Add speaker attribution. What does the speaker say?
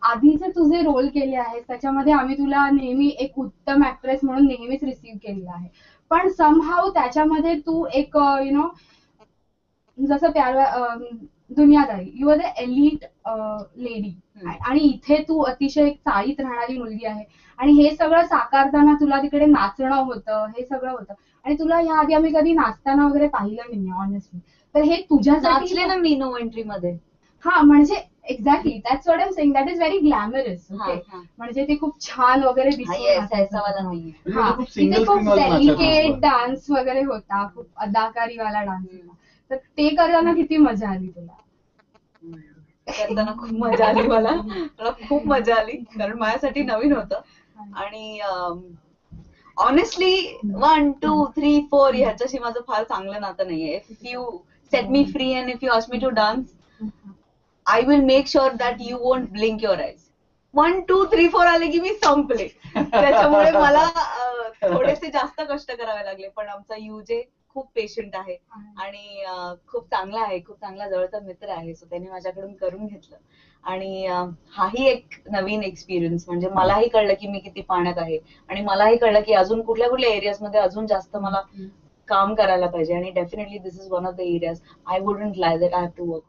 Speaker 1: आधीचे तुझे रोल केले आहेत त्याच्यामध्ये आम्ही तुला नेहमी एक उत्तम ऍक्ट्रेस म्हणून नेहमीच रिसीव्ह केलेलं आहे, पण समहाऊ त्याच्यामध्ये तू एक जसं दुनियादारी, you are the elite lady, आणि इथे तू अतिशय एक चाळीत राहणारी मुलगी आहे, आणि हे सगळं साकारताना तुला तिकडे नाचणं होतं, हे सगळं होतं, आणि तुला ह्या आधी आम्ही कधी नाचताना वगैरे पाहिलं नाही ऑनेस्टली. तर हे तुझ्यासाठी
Speaker 2: ना मी नो एंट्री मध्ये.
Speaker 1: हा म्हणजे exactly that's what I am saying, that is very glamorous. Okay, म्हणजे ते खूप छान वगैरे दिसतो. हा, तिथे खूप डेलिकेट डान्स वगैरे होता, खूप अदाकारीवाला डान्स होता. तर ते करताना किती मजा आली तुला?
Speaker 2: करताना खूप मजा आली मला खूप मजा आली, कारण माझ्यासाठी नवीन होतं. आणि ऑनेस्टली 1, 2, 3, 4 ह्याच्याशी माझं फार चांगलं नातं नाहीये. If you set me free and if you ask me to dance, I will make sure that you won't blink your eyes. 1, 2, 3, 4 आले की मी संपले. त्याच्यामुळे मला थोडेसे जास्त कष्ट करावे लागले, पण आमचा युजे खूप पेशंट आहे आणि खूप चांगला आहे, खूप चांगला जवळचा मित्र आहे. सो त्याने माझ्याकडून करून घेतलं, आणि हाही एक नवीन एक्सपिरियन्स. म्हणजे मलाही कळलं की मी किती पाण्यात आहे, आणि मलाही कळलं की अजून कुठल्या कुठल्या एरियाज मध्ये अजून जास्त मला काम करायला पाहिजे. आणि definitely this is one of the areas I wouldn't lie that I have to work.